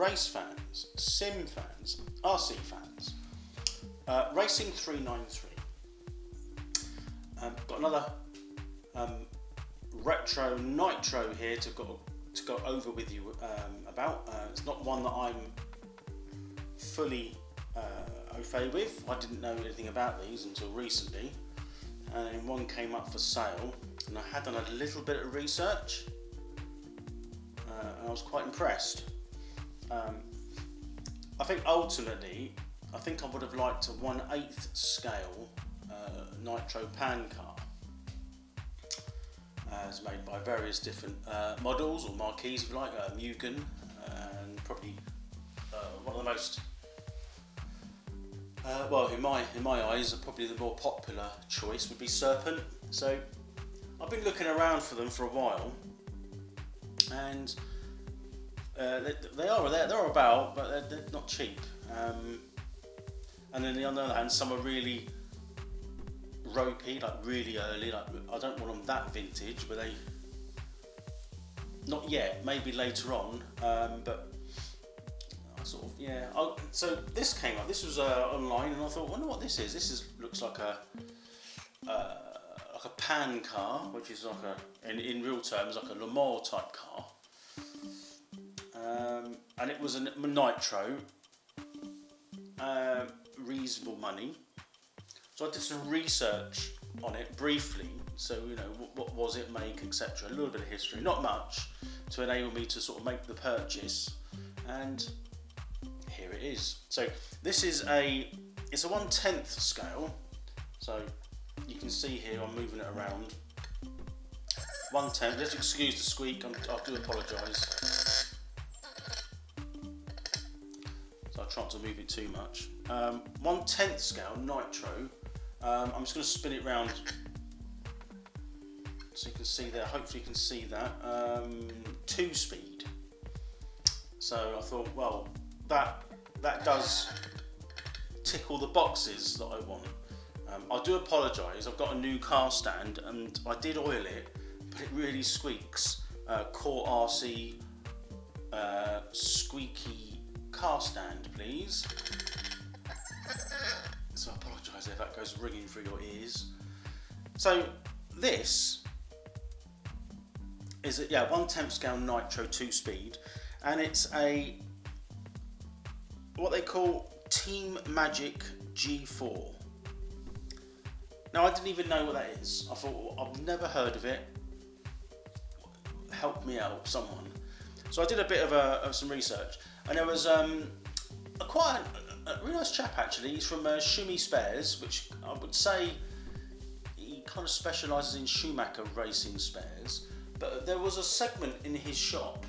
race fans, sim fans, RC fans. Racing 393. Got another retro nitro here to go over with you about. It's not one that I'm fully au fait with. I didn't know anything about these until recently, and one came up for sale, and I had done a little bit of research, and I was quite impressed. I think ultimately, I would have liked a 1/8 scale nitro pan car, as made by various different models or marquees, if you like, Mugen, and probably one of the most, well, in my eyes, probably the more popular choice would be Serpent. So I've been looking around for them for a while, and they are there, they're about, but they're not cheap. And then on the other hand, some are really ropey, like really early. Like I don't want them that vintage, but they not yet. Maybe later on. But I sort of so this came up. This was online, and I thought, wonder what this is. This looks like a pan car, which is like in real terms like a Le Mans type car. And it was a nitro. Reasonable money, so I did some research on it briefly. So what was it, make, etc. A little bit of history, not much, to enable me to sort of make the purchase. And here it is. So this is it's a 1/10 scale. So you can see here I'm moving it around. 1/10. Let's excuse the squeak. I do apologise. I try not to move it too much. 1/10 scale nitro. I'm just going to spin it round so you can see there. Hopefully you can see that. 2-speed. So I thought, well, that does tick all the boxes that I want. I do apologise. I've got a new car stand and I did oil it, but it really squeaks. Core RC squeaky car stand, please. So I apologise if that goes ringing through your ears. So this is 1/10 scale nitro 2-speed, and it's what they call Team Magic G4. Now I didn't even know what that is. I thought, well, I've never heard of it. Help me out, someone. So I did a bit of some research. And there was quite a really nice chap actually. He's from Schumi Spares, which I would say he kind of specialises in Schumacher racing spares. But there was a segment in his shop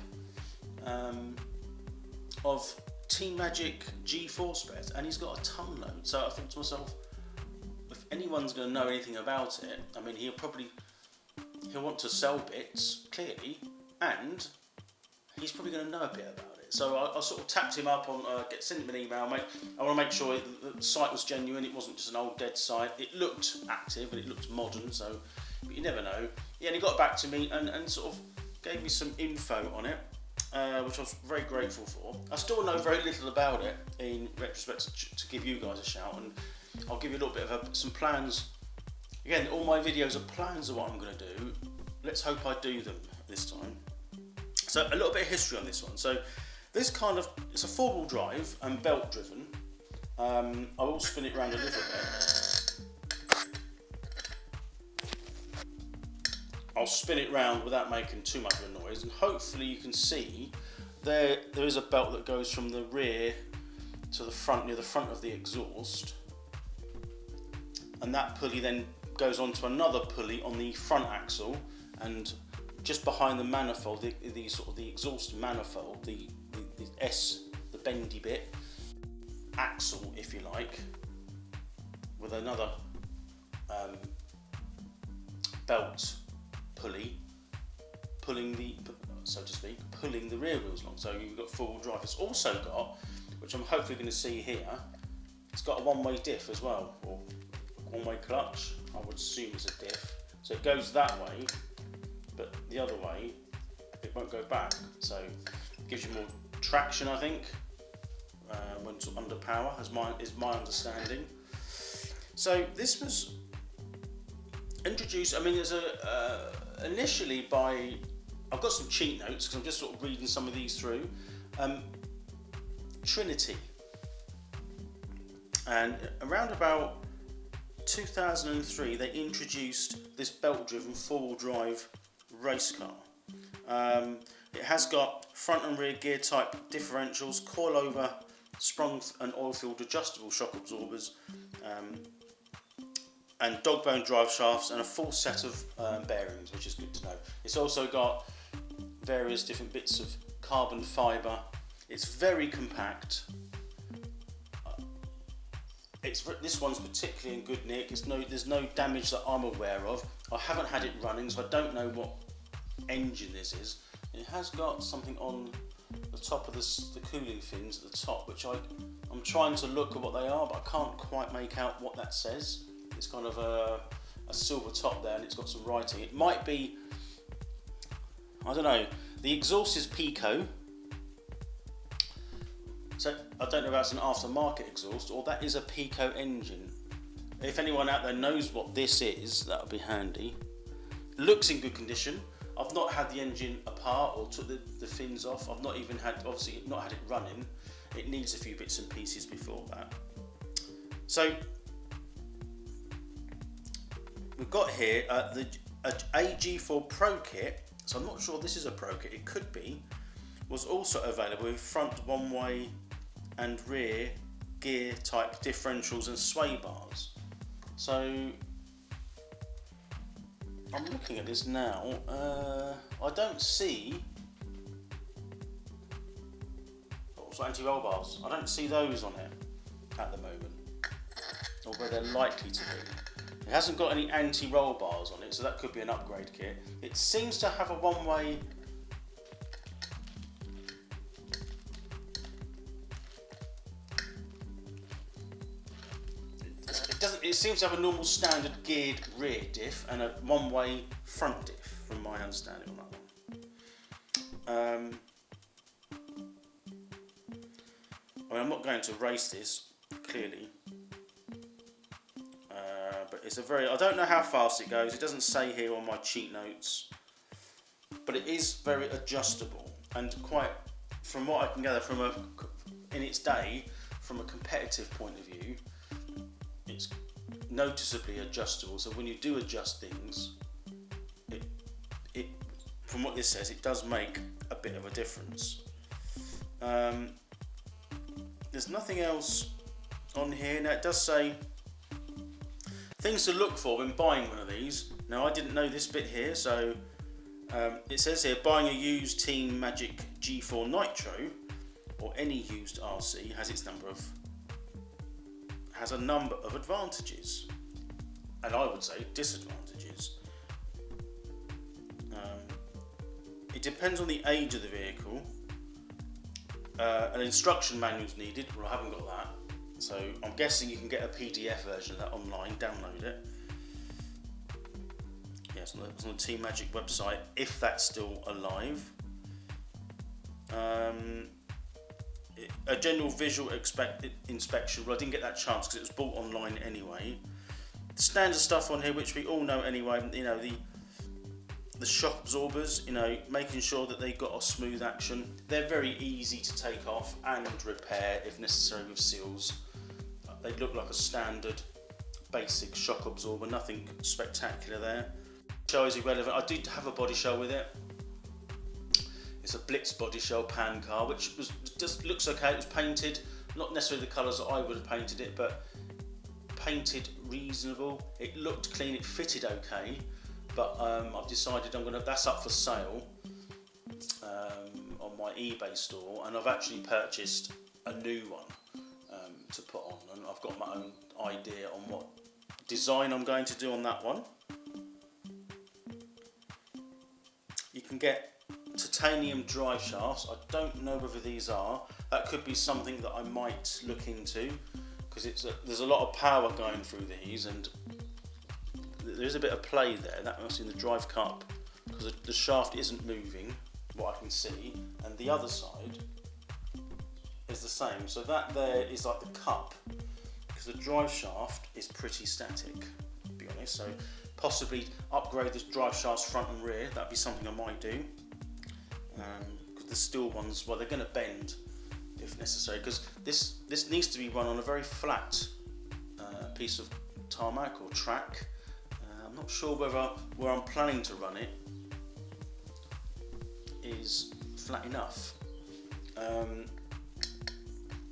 of Team Magic G4 spares, and he's got a ton load. So I thought to myself, if anyone's going to know anything about it, I mean, he'll want to sell bits clearly, and he's probably going to know a bit about it. So I sort of tapped him up on, sent him an email, mate. I want to make sure the site was genuine, it wasn't just an old dead site. It looked active and it looked modern, but you never know. Yeah, and he got back to me and sort of gave me some info on it, which I was very grateful for. I still know very little about it in retrospect to give you guys a shout, and I'll give you a little bit of some plans. Again, all my videos are plans of what I'm going to do. Let's hope I do them this time. So a little bit of history on this one. So this it's a 4-wheel drive and belt driven. I will spin it around a little bit. I'll spin it round without making too much of a noise, and hopefully you can see there is a belt that goes from the rear to the front, near the front of the exhaust, and that pulley then goes onto another pulley on the front axle, and just behind the manifold, the exhaust manifold, the bendy bit, axle if you like, with another belt pulley pulling the rear wheels along. So you've got 4-wheel drive. It's also got, which I'm hopefully going to see here, it's got a one-way diff as well, or one-way clutch. I would assume it's a diff. So it goes that way, but the other way it won't go back. So it gives you more traction, I think, when it's under power, is my understanding. So this was introduced, I mean, there's initially by, I've got some cheat notes because I'm just sort of reading some of these through, Trinity. And around about 2003, they introduced this belt-driven four-wheel drive race car. It has got front and rear gear type differentials, coil-over, sprung and oil-filled adjustable shock absorbers, and dog-bone drive shafts, and a full set of bearings, which is good to know. It's also got various different bits of carbon fibre. It's very compact. This one's particularly in good nick. There's no damage that I'm aware of. I haven't had it running, so I don't know what engine this is. It has got something on the top of the cooling fins at the top, which I'm trying to look at what they are, but I can't quite make out what that says. It's kind of a silver top there, and it's got some writing. It might be, I don't know. The exhaust is Pico. So I don't know if that's an aftermarket exhaust or that is a Pico engine. If anyone out there knows what this is, that would be handy. Looks in good condition. I've not had the engine apart or took the fins off. I've not even had, obviously not had it running. It needs a few bits and pieces before that. So we've got here the G4 Pro kit. So I'm not sure this is a Pro kit. It could be. Was also available with front one-way and rear gear type differentials and sway bars. So I'm looking at this now. I don't see anti-roll bars. I don't see those on it at the moment, although they're likely to be. It hasn't got any anti-roll bars on it, so that could be an upgrade kit. It seems to have a one-way. It seems to have a normal standard geared rear diff and a one-way front diff, from my understanding on that one. I mean, I'm not going to race this, clearly, but it's I don't know how fast it goes. It doesn't say here on my cheat notes, but it is very adjustable and quite, from what I can gather, in its day, from a competitive point of view, it's noticeably adjustable. So when you do adjust things, it from what this says, it does make a bit of a difference. There's nothing else on here. Now it does say things to look for when buying one of these. Now I didn't know this bit here, so it says here, buying a used Team Magic G4 Nitro or any used RC has a number of advantages, and I would say disadvantages. It depends on the age of the vehicle. An instruction manual is needed. Well, I haven't got that, so I'm guessing you can get a PDF version of that online, download it. Yes, it's on the Team Magic website, if that's still alive. A general visual inspection. Well, I didn't get that chance because it was bought online anyway. The standard stuff on here, which we all know anyway. You know, the shock absorbers. You know, making sure that they've got a smooth action. They're very easy to take off and repair if necessary with seals. They look like a standard basic shock absorber. Nothing spectacular there. Show is irrelevant. I did have a body shell with it. It's a Blitz body shell pan car, which just looks okay. It was painted, not necessarily the colours that I would have painted it, but painted reasonable. It looked clean. It fitted okay, but I've decided that's up for sale on my eBay store, and I've actually purchased a new one to put on, and I've got my own idea on what design I'm going to do on that one. You can get titanium drive shafts. I don't know whether these are. That could be something that I might look into, because there's a lot of power going through these, and there is a bit of play there. That must be in the drive cup, because the shaft isn't moving, what I can see, and the other side is the same. So that there is like the cup, because the drive shaft is pretty static, to be honest. So possibly upgrade the drive shafts front and rear. That'd be something I might do. Because the steel ones, well, they're going to bend if necessary. Because this needs to be run on a very flat piece of tarmac or track. I'm not sure where I'm planning to run it is flat enough.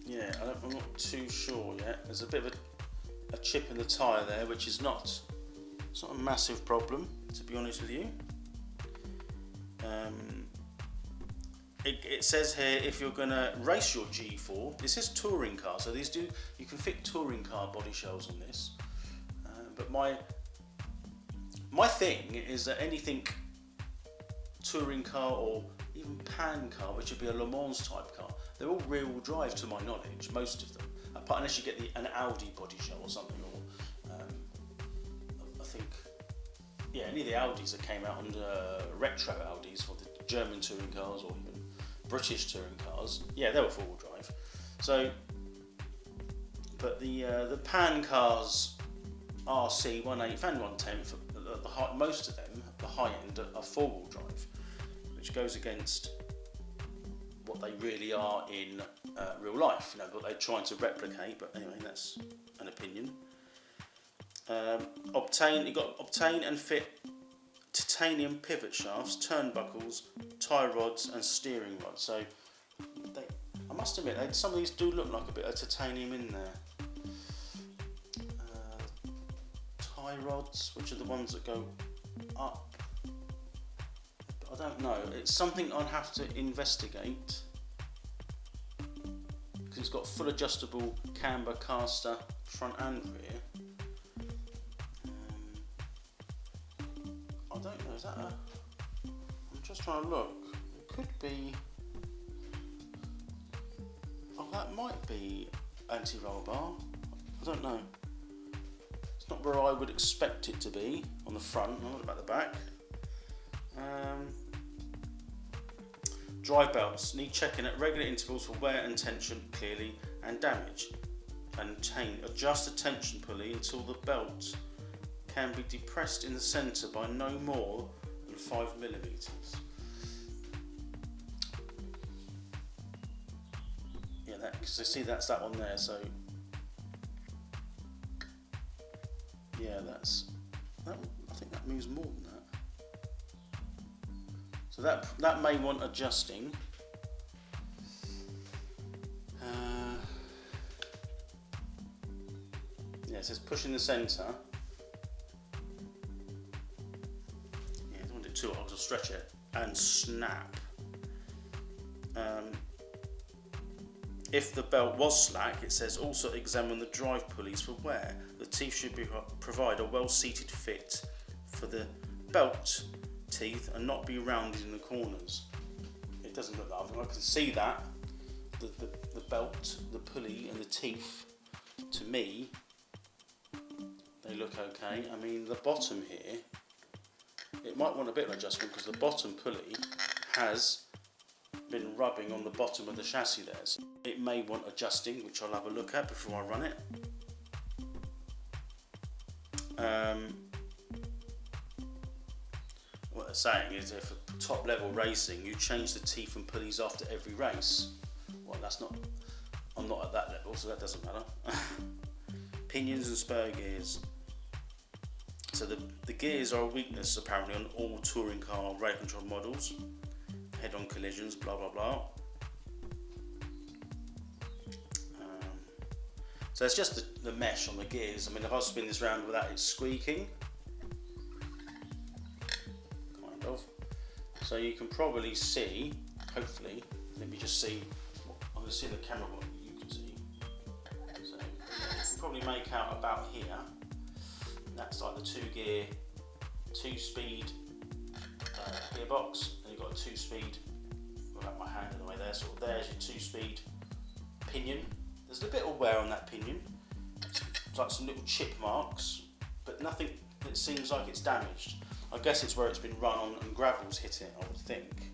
Yeah, I'm not too sure yet. There's a bit of a chip in the tyre there, which is not a massive problem, to be honest with you. It says here, if you're going to race your G4, this is touring car, so you can fit touring car body shells on this. But my thing is that anything touring car or even pan car, which would be a Le Mans type car, they're all rear-wheel drive to my knowledge, most of them, apart unless you get an Audi body shell or something, or I think, yeah, any of the Audis that came out under retro Audis for the German touring cars or even British touring cars, yeah, they were four-wheel drive. So, but the pan cars, RC 1/8 and 1/10, most of them, the high end, are four-wheel drive, which goes against what they really are in real life, what they're trying to replicate. But anyway, that's an opinion. You've got to obtain and fit titanium pivot shafts, turnbuckles, tie rods and steering rods. So I must admit, some of these do look like a bit of titanium in there. Tie rods, which are the ones that go up, I don't know. It's something I'd have to investigate, because it's got full adjustable camber caster front and rear. I don't know, is that I'm just trying to look. It could be, that might be anti-roll bar. I don't know. It's not where I would expect it to be on the front. What about the back? Drive belts need checking at regular intervals for wear and tension, clearly, and damage. And adjust the tension pulley until the belt can be depressed in the centre by no more than 5mm. Yeah, because I see that's that one there. So yeah, I think that moves more than that. So that may want adjusting. Yeah, it says push in the centre. Yeah, don't want to do too hard, I'll stretch it and snap. If the belt was slack, it says also examine the drive pulleys for wear. The teeth should provide a well-seated fit for the belt teeth and not be rounded in the corners. It doesn't look that. I can see that the belt, the pulley and the teeth, to me, they look okay. I mean, the bottom here, it might want a bit of adjustment, because the bottom pulley has been rubbing on the bottom of the chassis there. So it may want adjusting, which I'll have a look at before I run it. What they're saying is, if for top level racing you change the teeth and pulleys after every race. Well, I'm not at that level, so that doesn't matter. Pinions and spur gears. So the gears are a weakness apparently on all touring car radio control models. Head-on collisions, blah blah blah. So it's just the mesh on the gears. I mean, if I spin this round without it squeaking, kind of. So you can probably see, hopefully, let me just see, I'm going to see the camera what you can see. So you can probably make out about here. That's like the 2-speed gearbox. And you've got a 2-speed, I'll have my hand in the way there, so there's your 2-speed pinion. There's a bit of wear on that pinion. It's like some little chip marks, but nothing that seems like it's damaged. I guess it's where it's been run on and gravel's hit it, I would think.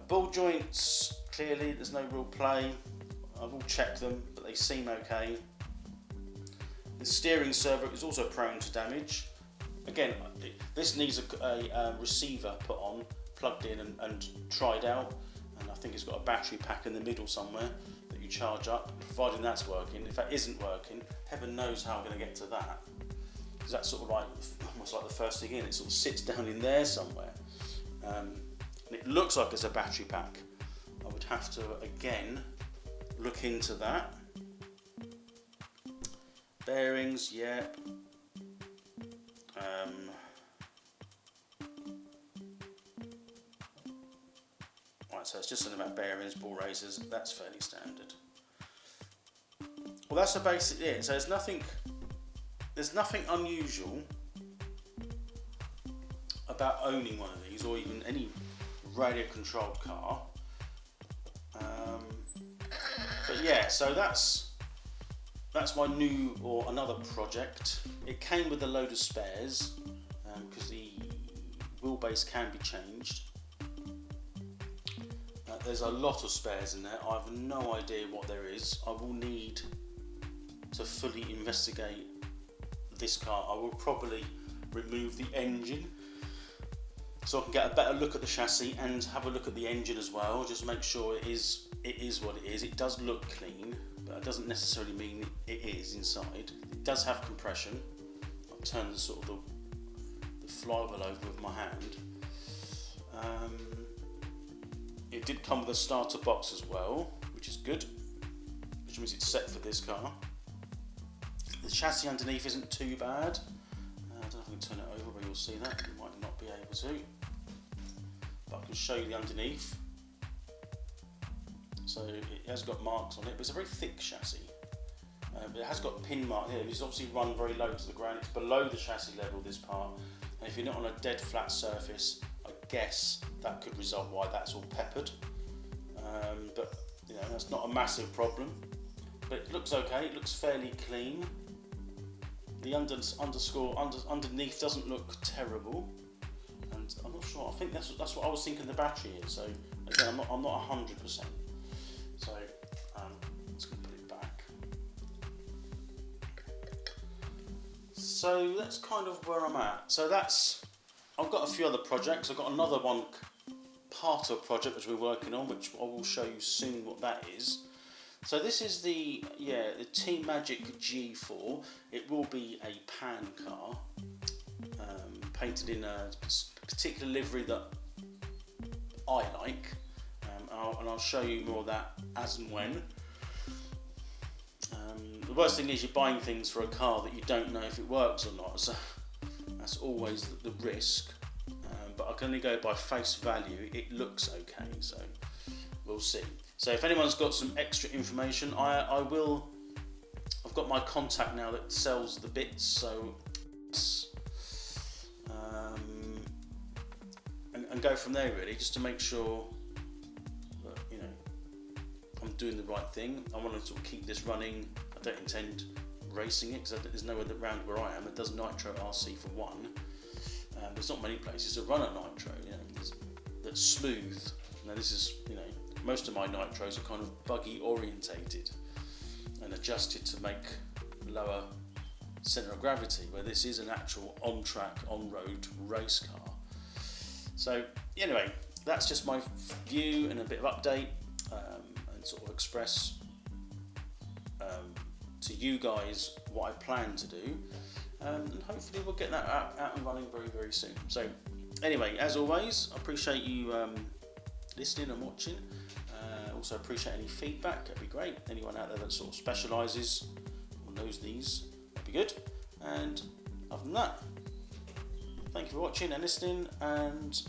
Ball joints clearly there's no real play. I've all checked them, but they seem okay. The steering servo is also prone to damage. Again, this needs a receiver put on, plugged in and tried out, and I think it's got a battery pack in the middle somewhere that you charge up, providing that's working. If that isn't working, heaven knows how I'm going to get to that, because that's sort of like almost like the first thing in. It sort of sits down in there somewhere, and it looks like it's a battery pack. I would have to again look into that. Bearings, yeah. Right, so it's just something about bearings, ball raisers. That's fairly standard. Well, that's basically it. So there's nothing unusual about owning one of these, or even any radio-controlled car. But yeah, so that's my new or another project. It came with a load of spares because the wheelbase can be changed. There's a lot of spares in there. I have no idea what there is. I will need to fully investigate this car. I will probably remove the engine so I can get a better look at the chassis and have a look at the engine as well. Just make sure it is what it is. It does look clean, but it doesn't necessarily mean it is inside. It does have compression. I've turned the flywheel over with my hand. It did come with a starter box as well, which is good, which means it's set for this car. The chassis underneath isn't too bad. I don't know if I can turn it over where you'll see that. You might not be able to, but I can show you the underneath. So it has got marks on it, but it's a very thick chassis. It has got pin mark here. It's obviously run very low to the ground. It's below the chassis level, this part. And if you're not on a dead flat surface, I guess that could result why that's all peppered. But you know, that's not a massive problem. But it looks okay. It looks fairly clean. The underneath doesn't look terrible. And I'm not sure. I think that's what I was thinking the battery is. So again, I'm not 100%. So I'm just going to put it back. So that's kind of where I'm at. So I've got a few other projects. I've got another one, part of a project which we're working on, which I will show you soon what that is. So this is the Team Magic G4. It will be a pan car, painted in a particular livery that I like. And I'll show you more of that as and when. The worst thing is you're buying things for a car that you don't know if it works or not, so that's always the risk. But I can only go by face value. It looks okay, so we'll see. So if anyone's got some extra information, I've got my contact now that sells the bits, so and go from there really, just to make sure that, you know, I'm doing the right thing. I want to sort of keep this running. I don't intend racing it because there's nowhere around where I am. It does Nitro RC for one. There's not many places to run a Nitro, you know, that's smooth. Now this is, you know, most of my Nitros are kind of buggy orientated and adjusted to make lower centre of gravity, where this is an actual on-track, on-road race car. So anyway, that's just my view and a bit of update, and sort of express to you guys what I plan to do, and hopefully we'll get that out and running very, very soon. So anyway, as always, I appreciate you listening and watching. Also appreciate any feedback, that'd be great. Anyone out there that sort of specialises or knows these, that'd be good. And other than that, thank you for watching and listening, and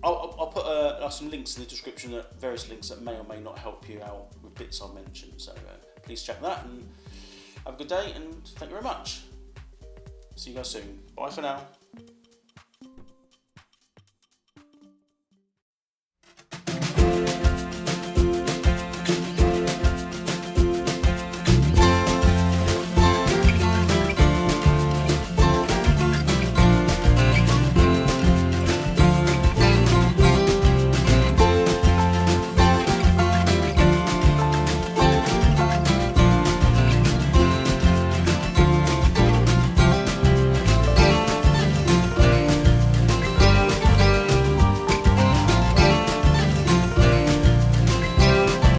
I'll put some links in the description, various links that may or may not help you out with bits I mentioned. So please check that, and have a good day, and thank you very much. See you guys soon. Bye for now.